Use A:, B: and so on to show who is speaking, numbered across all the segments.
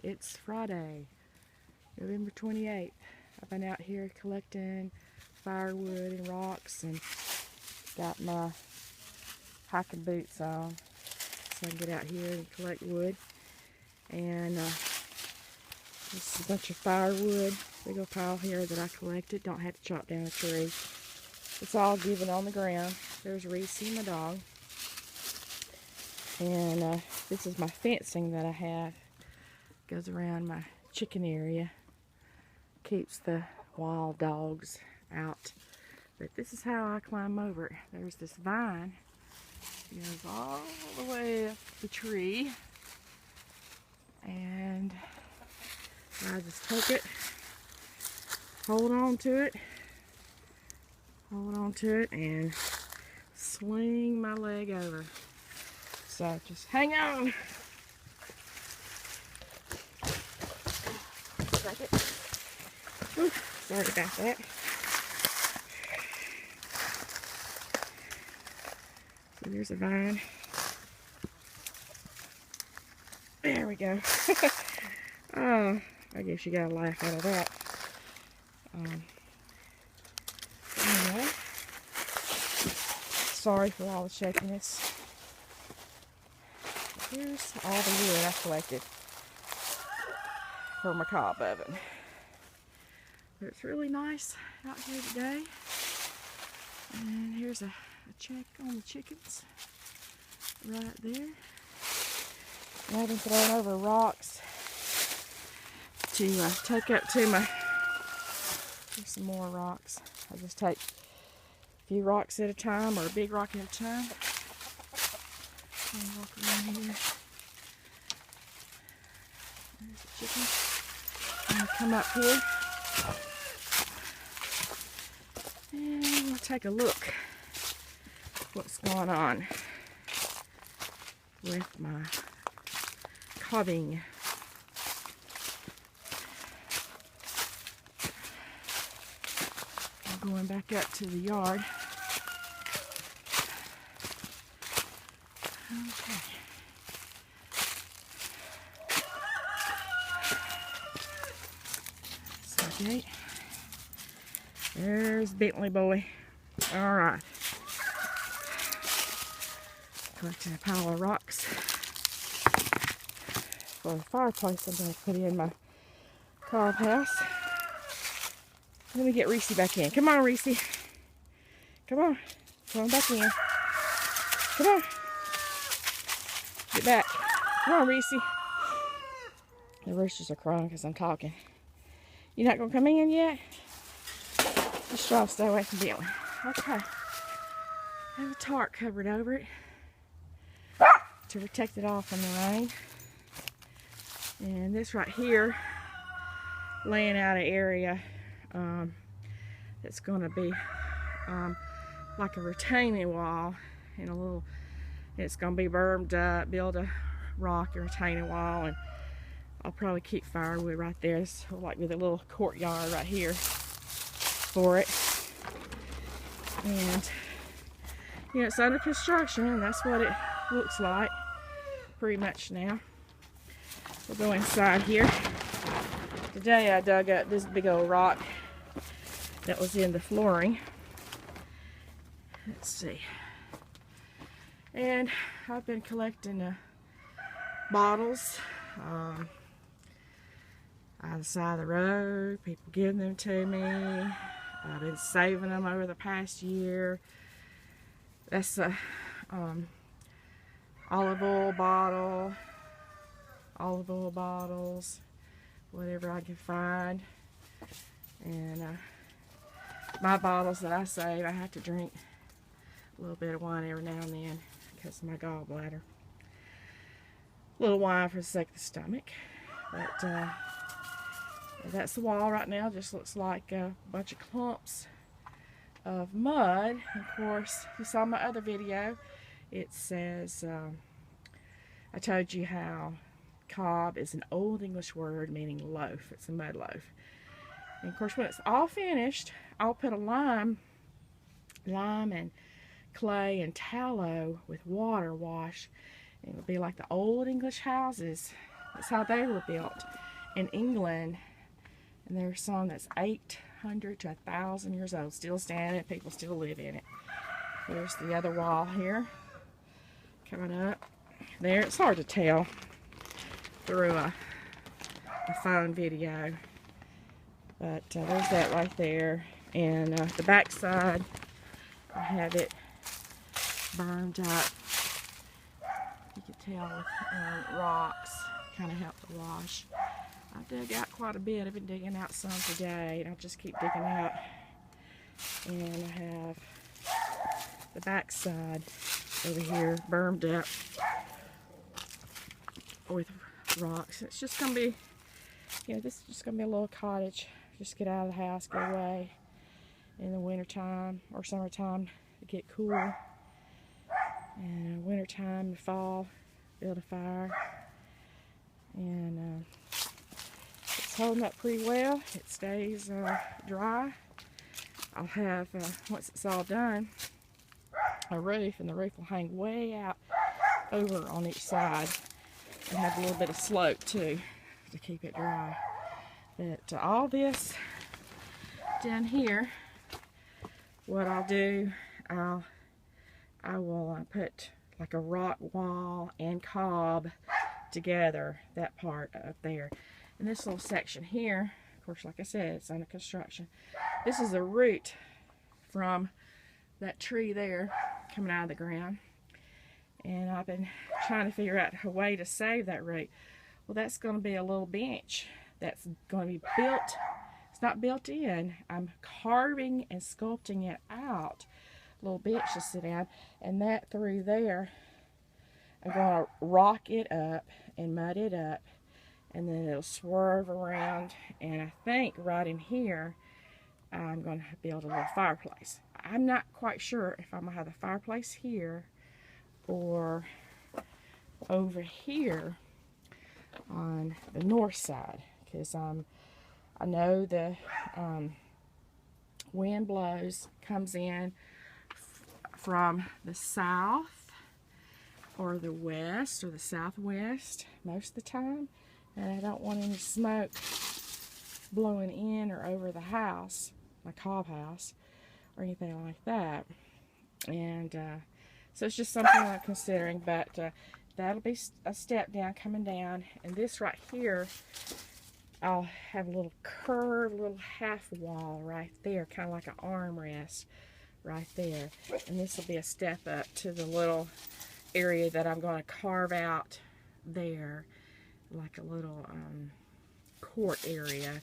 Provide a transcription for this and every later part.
A: It's Friday, November 28th. I've been out here collecting firewood and rocks and got my hiking boots on so I can get out here and collect wood. And this is a bunch of firewood, big old pile here that I collected. Don't have to chop down a tree. It's all given on the ground. There's Reese, my dog. And this is my fencing that I have. Goes around my chicken area. Keeps the wild dogs out. But this is how I climb over it. There's this vine. It goes all the way up the tree. And I just take it, hold on to it, and swing my leg over. So just hang on. Second. Ooh, sorry about that. So there's a vine. There we go. Oh, I guess you got a laugh out of that. Anyway, sorry for all the shakiness. Here's all the wood I collected for my cob oven. But it's really nice out here today. And here's a check on the chickens right there. And I've been throwing over rocks to take up to my, here's some more rocks. I just take a few rocks at a time, or a big rock at a time. And walk around here. There's the chickens. And I'll come up here and we'll take a look what's going on with my cobbing. I'm going back up to the yard. Okay. So gate. There's Bentley boy. All right. Collecting a pile of rocks for the fireplace I'm going to put in my cob house. Let me get Reese back in. Come on, Reese. Come on. Come on back in. Come on. Get back. Come on, Reese. The roosters are crying because I'm talking. You not going to come in yet? Just try to stay away from Billy. Okay. I have a tarp covered over it to protect it all from the rain. And this right here, laying out an area that's going to be like a retaining wall, and it's going to be bermed up, build a rock and retaining wall, and I'll probably keep firewood right there. This will like be the little courtyard right here for it. And you know, it's under construction, and that's what it looks like pretty much now. We'll go inside here. Today I dug up this big old rock that was in the flooring. Let's see. And I've been collecting bottles out the side of the road. People give them to me. I've been saving them over the past year. That's a olive oil bottles, whatever I can find. And my bottles that I save, I have to drink a little bit of wine every now and then because of my gallbladder. A little wine for the sake of the stomach. But that's the wall right now. Just looks like a bunch of clumps of mud. Of course, you saw my other video. It says, I told you how cob is an old English word meaning loaf. It's a mud loaf. And of course, when it's all finished, I'll put a lime and clay and tallow with water wash. It'll be like the old English houses That's how they were built in England. And there's some that's 800 to 1,000 years old, still standing, people still live in it. There's the other wall here, coming up there. It's hard to tell through a phone video, but there's that right there. And the back side, I have it burned up. You can tell with rocks, kind of help to wash. I dug out quite a bit. I've been digging out some today, and I'll just keep digging out. And I have the back side over here burned up with rocks. It's just gonna be, you know, this is just gonna be a little cottage. Just get out of the house, go away in the winter time or summertime to get cool. And winter time, fall, build a fire. And it's holding up pretty well. It stays dry. I'll have, once it's all done, a roof, and the roof will hang way out over on each side and have a little bit of slope too to keep it dry. But all this down here, what I'll do, I will put like a rock wall and cob together, that part up there. And this little section here, of course, like I said, it's under construction. This is a root from that tree there coming out of the ground. And I've been trying to figure out a way to save that root. Well, that's going to be a little bench that's going to be built. It's not built in. I'm carving and sculpting it out. A little bench to sit down. And that through there, I'm going to rock it up and mud it up. And then it'll swerve around. And I think right in here, I'm going to build a little fireplace. I'm not quite sure if I'm going to have the fireplace here or over here on the north side, because I know the wind blows, comes in from the south or the west or the southwest most of the time, and I don't want any smoke blowing in or over the house, my cob house, or anything like that. And so it's just something I'm considering, but that'll be a step down, coming down. And this right here, I'll have a little curved little half wall right there, kind of like an armrest right there. And this will be a step up to the little area that I'm going to carve out there, like a little court area,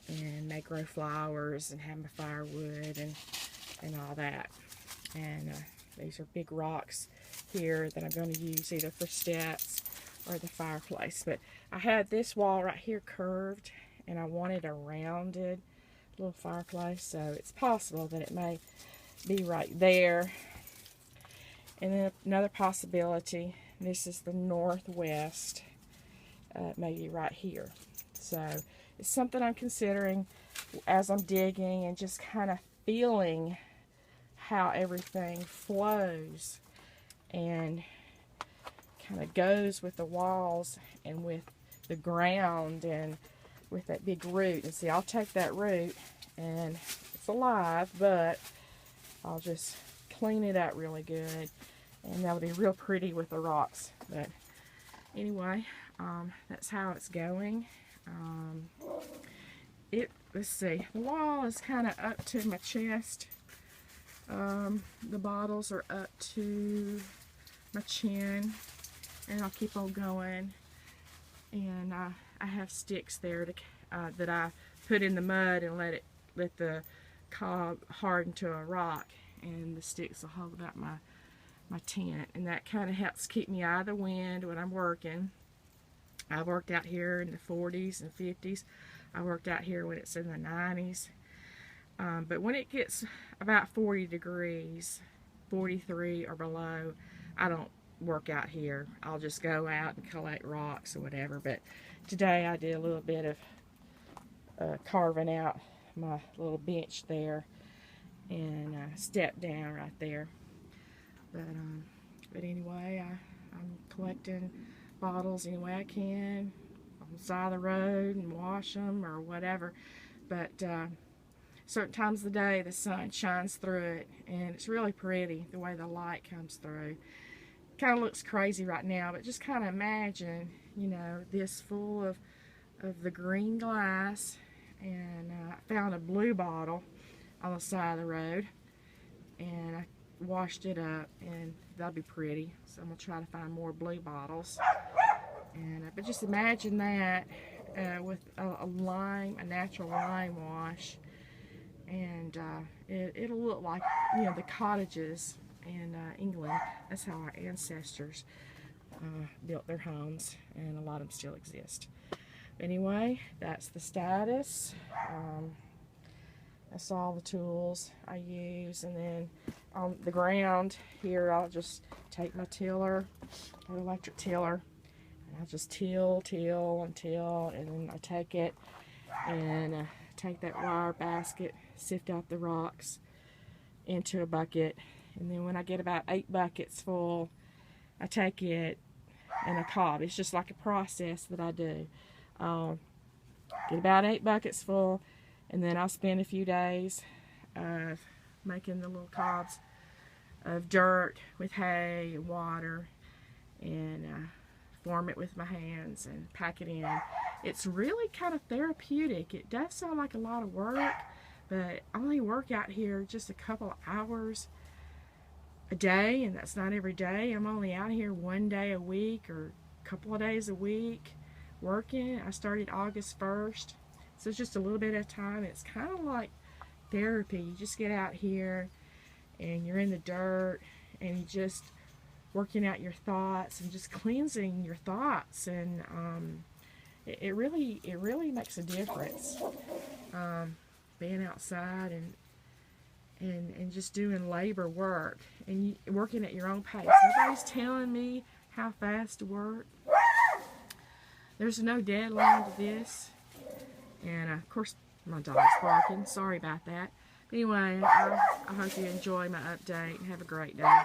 A: and may grow flowers and have my firewood and all that. And these are big rocks here that I'm going to use either for steps or the fireplace. But I had this wall right here curved, and I wanted a rounded little fireplace, so it's possible that it may be right there. And then another possibility, this is the northwest, maybe right here. So it's something I'm considering as I'm digging and just kind of feeling how everything flows and kind of goes with the walls and with the ground and with that big root. And see, I'll take that root, and it's alive, but I'll just clean it up really good, and that'll be real pretty with the rocks. But anyway, that's how it's going. Let's see, the wall is kind of up to my chest. The bottles are up to my chin, and I'll keep on going. And I have sticks there to, that I put in the mud and let the cob harden to a rock, and the sticks will hold up my tent, and that kind of helps keep me out of the wind when I'm working. I worked out here in the 40s and 50s. I worked out here when it's in the 90s. But when it gets about 40 degrees, 43 or below, I don't work out here. I'll just go out and collect rocks or whatever. But today I did a little bit of carving out my little bench there, and step down right there. But anyway, I'm collecting bottles any way I can, on the side of the road and wash them or whatever. But certain times of the day the sun shines through it, and it's really pretty the way the light comes through. Kind of looks crazy right now, but just kind of imagine, you know, this full of the green glass, and I found a blue bottle on the side of the road, and I washed it up, and that'll be pretty. So I'm gonna try to find more blue bottles. And but just imagine that with a natural lime wash, and it'll look like, you know, the cottages in England. That's how our ancestors built their homes, and a lot of them still exist. Anyway, that's the status. That's all the tools I use, and then on the ground here I'll just take my tiller, an electric tiller, and I'll just till, and then I take it and take that wire basket, sift out the rocks into a bucket, and then when I get about 8 buckets full, I take it in a cob. It's just like a process that I do. Get about 8 buckets full, and then I'll spend a few days making the little cobs of dirt with hay and water, and form it with my hands and pack it in. It's really kind of therapeutic. It does sound like a lot of work, but I only work out here just a couple of hours a day, and that's not every day. I'm only out here 1 day a week or a couple of days a week working. I started August 1st, so it's just a little bit at a time. It's kind of like therapy. You just get out here and you're in the dirt, and you just working out your thoughts and just cleansing your thoughts, and it really makes a difference, being outside and just doing labor work and working at your own pace. Nobody's telling me how fast to work. There's no deadline to this. And of course my dog's barking. Sorry about that. Anyway, I hope you enjoy my update and have a great day.